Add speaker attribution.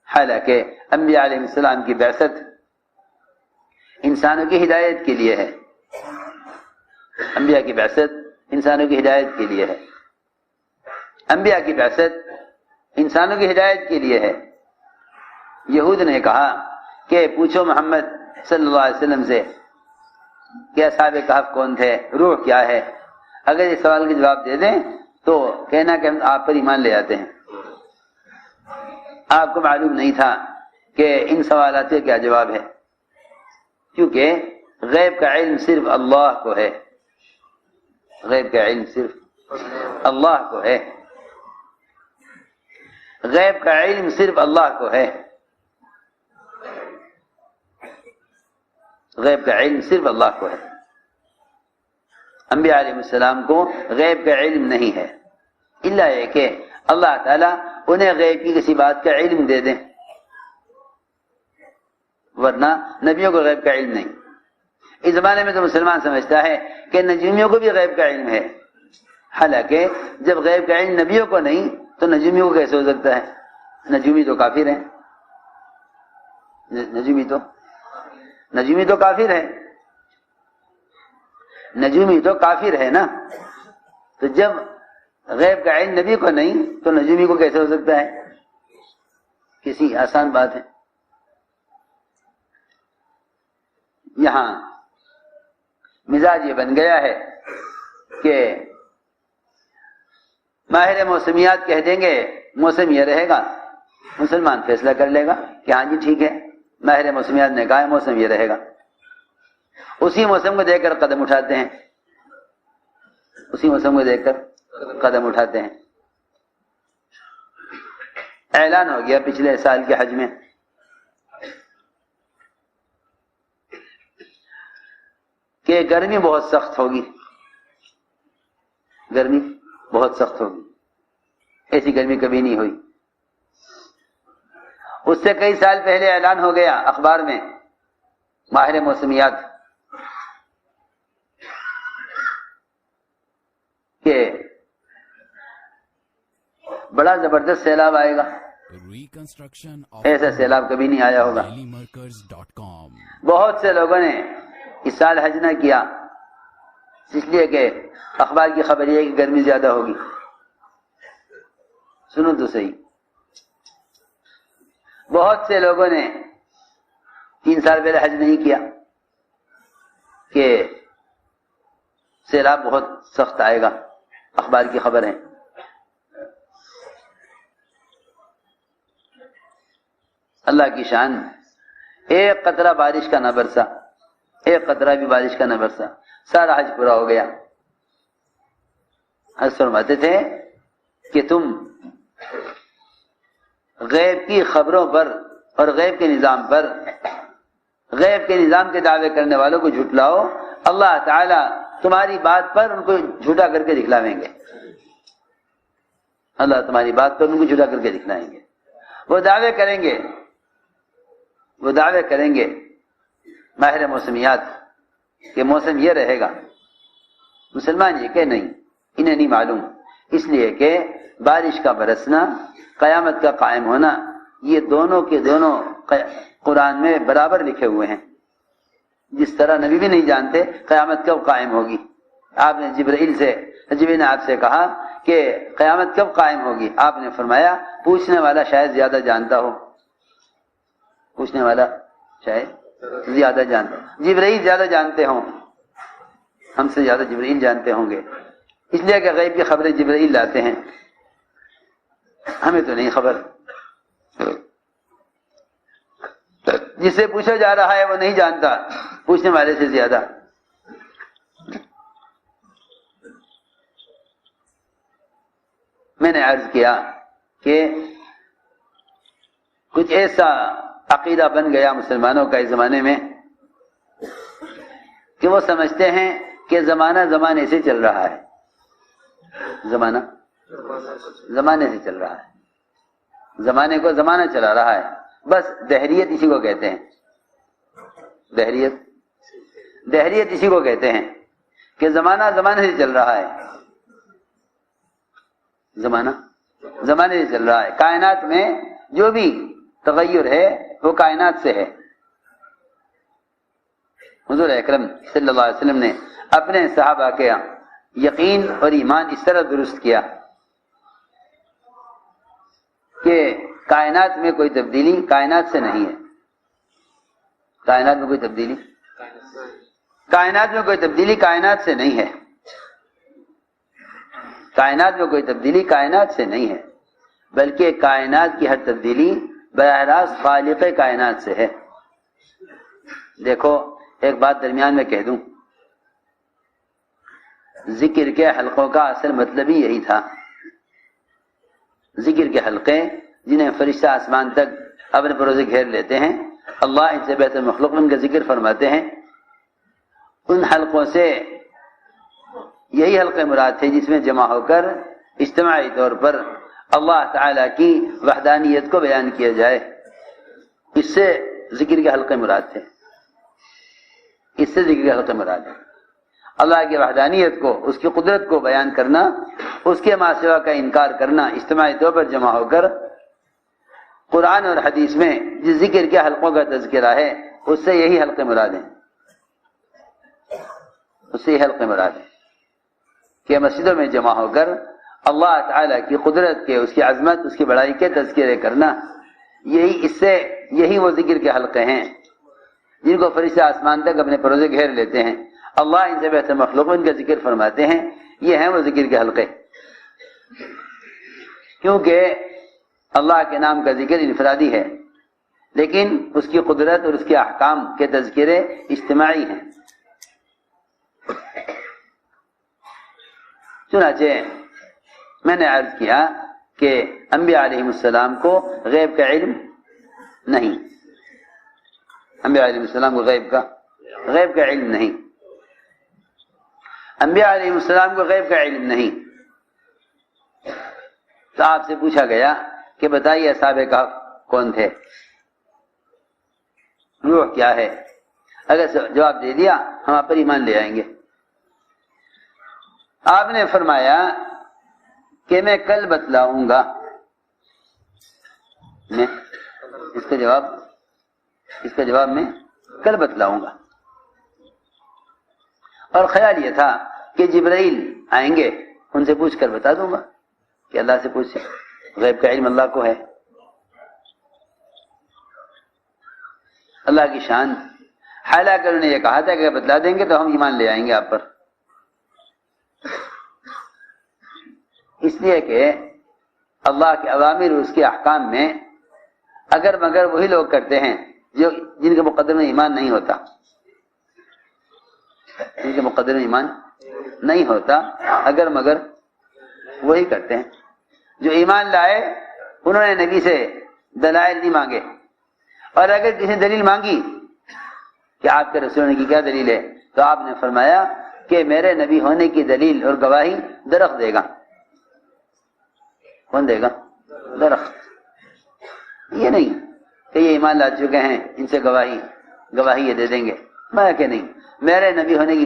Speaker 1: حالانکہ انبیاء علیہ السلام کی بعثت انسانوں کی ہدایت کے لیے ہے. انبیاء کی بعثت انسانوں کی ہدایت کے لیے ہے. انبیاء کی بعثت انسانوں کی ہدایت کے لیے ہے. یہود نے کہا کہ پوچھو محمد صلی اللہ علیہ وسلم سے کہ اصحاب کہف کون تھے, روح کیا ہے. اگر اس سوال کا جواب دے دیں تو کہنا کہ ہم آپ پر ایمان لے آتے ہیں. آپ کو معلوم نہیں تھا کہ ان سوالات کا کیا جواب ہے, کیونکہ غیب کا علم صرف اللہ کو ہے. غیب کا علم صرف اللہ کو ہے. غیب کا علم صرف اللہ کو ہے. غیب کا علم صرف اللہ کو ہے. انبیاء علیہ السلام کو غیب کا علم نہیں ہے, الا یہ کہ اللہ تعالیٰ انہیں غیب کی کسی بات کا علم دے دیں, ورنہ نبیوں کو غیب کا علم نہیں. اس زمانے میں تو مسلمان سمجھتا ہے کہ نجومیوں کو بھی غیب کا علم ہے, حالانکہ جب غیب کا علم نبیوں کو نہیں تو نجومیوں کو کیسے ہو سکتا ہے؟ نجومی تو کافر ہیں. نجومی تو کافر ہے. نجومی تو کافر ہے نا. تو جب غیب کا علم نبی کو نہیں تو نجومی کو کیسے ہو سکتا ہے؟ کسی آسان بات ہے. یہاں مزاج یہ بن گیا ہے کہ ماہر موسمیات کہہ دیں گے موسم یہ رہے گا, مسلمان فیصلہ کر لے گا کہ ہاں جی ٹھیک ہے, ماہر موسمیات نے کہا ہے موسم یہ رہے گا. اسی موسم کو دیکھ کر قدم اٹھاتے ہیں. اسی موسم کو دیکھ کر قدم اٹھاتے ہیں. اعلان ہو گیا پچھلے سال کے حج میں کہ گرمی بہت سخت ہوگی. گرمی بہت سخت ہوگی, ایسی گرمی کبھی نہیں ہوئی. اس سے کئی سال پہلے اعلان ہو گیا اخبار میں, ماہر موسمیات, کہ بڑا زبردست سیلاب آئے گا. ایسا سیلاب کبھی نہیں آیا ہوگا. بہت سے لوگوں نے اس سال حج نہ کیا, اس لیے کہ اخبار کی خبر یہ ہے کہ گرمی زیادہ ہوگی. سنو تو صحیح, بہت سے لوگوں نے 3 سال پہلے حج نہیں کیا کہ سیلاب بہت سخت آئے گا, اخبار کی خبر ہے. اللہ کی شان, ایک قطرہ بارش کا نہ برسا, ایک قطرہ بھی بارش کا نہ برسا, سارا حج پورا ہو گیا. حضرت فرماتے تھے کہ تم غیب کی خبروں پر اور غیب کے نظام پر, غیب کے نظام کے دعوے کرنے والوں کو جھٹلاؤ, اللہ تعالی تمہاری بات پر ان کو جھوٹا کر کے دکھلاویں گے. اللہ تمہاری بات پر ان کو جھوٹا کر کے دکھلائیں گے. وہ دعوے کریں گے ماہر موسمیات کہ موسم یہ رہے گا. مسلمان یہ کہ نہیں, انہیں نہیں معلوم, اس لیے کہ بارش کا برسنا, قیامت کا قائم ہونا, یہ دونوں کے دونوں قرآن میں برابر لکھے ہوئے ہیں. جس طرح نبی بھی نہیں جانتے قیامت کب قائم ہوگی. آپ نے جبرائیل نے آپ سے کہا کہ قیامت کب قائم ہوگی, آپ نے فرمایا پوچھنے والا شاید زیادہ جانتا ہو. پوچھنے والا شاید زیادہ جانتا, جبرائیل زیادہ جانتے ہوں, ہم سے زیادہ جبرائیل جانتے ہوں گے, اس لیے کہ غیب کی خبریں جبرائیل لاتے ہیں, ہمیں تو نہیں خبر. جسے پوچھا جا رہا ہے وہ نہیں جانتا پوچھنے والے سے زیادہ. میں نے عرض کیا کہ کچھ ایسا عقیدہ بن گیا مسلمانوں کا اس زمانے میں کہ وہ سمجھتے ہیں کہ زمانے سے چل رہا ہے. زمانے سے چل رہا ہے, زمانے کو زمانہ چلا رہا ہے. بس دہریت اسی کو کہتے ہیں. دہریت اسی کو کہتے ہیں کہ زمانے سے چل رہا ہے. زمانے سے چل رہا ہے. کائنات میں جو بھی تغیر ہے وہ کائنات سے ہے۔ حضور اکرم صلی اللہ علیہ وسلم نے اپنے صحابہ کے یقین اور ایمان اس طرح درست کیا کہ کائنات میں کوئی تبدیلی کائنات سے نہیں ہے۔ کائنات میں کوئی تبدیلی کائنات سے نہیں ہے۔ کائنات میں کوئی تبدیلی کائنات سے نہیں ہے، بلکہ کائنات کی ہر تبدیلی براہ راست خالق کائنات سے ہے۔ دیکھو ایک بات درمیان میں کہہ دوں، ذکر کے حلقوں کا اصل مطلب ہی یہی تھا۔ ذکر کے حلقے جنہیں فرشتہ آسمان تک اپنے پروزے گھیر لیتے ہیں، اللہ ان سے بہتر مخلوق ان کا ذکر فرماتے ہیں، ان حلقوں سے یہی حلقے مراد تھے جس میں جمع ہو کر اجتماعی طور پر اللہ تعالی کی وحدانیت کو بیان کیا جائے۔ اس سے ذکر کے حلقے مراد تھے، اس سے ذکر کے حلقے مراد ہے۔ اللہ کی وحدانیت کو، اس کی قدرت کو بیان کرنا، اس کے ما سوا کا انکار کرنا، اجتماعی طور پر جمع ہو کر قرآن اور حدیث میں جس ذکر کے حلقوں کا تذکرہ ہے اس سے یہی حلقے مراد ہیں، اس سے یہ حلقے مراد ہیں کہ مسجدوں میں جمع ہو کر اللہ تعالی کی قدرت کے، اس کی عظمت، اس کی بڑائی کے تذکرے کرنا، یہی وہ ذکر کے حلقے ہیں جن کو فرشتہ آسمان تک اپنے پروزے گھیر لیتے ہیں، اللہ ان سے بہتر مخلوق ان کا ذکر فرماتے ہیں، یہ ہیں وہ ذکر کے حلقے۔ کیونکہ اللہ کے نام کا ذکر انفرادی ہے، لیکن اس کی قدرت اور اس کے احکام کے تذکرے اجتماعی ہیں۔ چنانچہ میں نے عرض کیا کہ انبیاء علیہ السلام کو غیب کا علم نہیں، انبیاء علیہ السلام کو غیب کا علم نہیں، انبیاء علیہ السلام کو غیب کا علم نہیں۔ تو آپ سے پوچھا گیا کہ بتائیے اصحاب کہف کون تھے، روح کیا ہے؟ اگر جواب دے دیا ہم آپ پر ایمان لے آئیں گے۔ آپ نے فرمایا کہ میں کل بتلاؤں گا، میں اس کا جواب میں کل بتلاؤں گا۔ اور خیال یہ تھا کہ جبرائیل آئیں گے، ان سے پوچھ کر بتا دوں گا کہ اللہ سے پوچھ، غیب کا علم اللہ کو ہے۔ اللہ کی شان، حالانکہ انہوں نے یہ کہا تھا کہ بتلا دیں گے تو ہم ایمان لے آئیں گے آپ پر، اس لیے کہ اللہ کے اوامر اور اس کے احکام میں اگر مگر وہی لوگ کرتے ہیں جن کے مقدر میں ایمان نہیں ہوتا، جن کے مقدر میں ایمان نہیں ہوتا، اگر مگر وہی کرتے ہیں۔ جو ایمان لائے انہوں نے نبی سے دلائل نہیں مانگے، اور اگر کسی نے دلیل مانگی کہ آپ کے رسول کی کیا دلیل ہے، تو آپ نے فرمایا کہ میرے نبی ہونے کی دلیل اور گواہی درخت دے گا۔ کون دے گا؟ درخت۔ یہ نہیں کہ یہ ایمان لا چکے ہیں ان سے گواہی یہ دے دیں گے، میں کہ نہیں، میرے نبی ہونے کی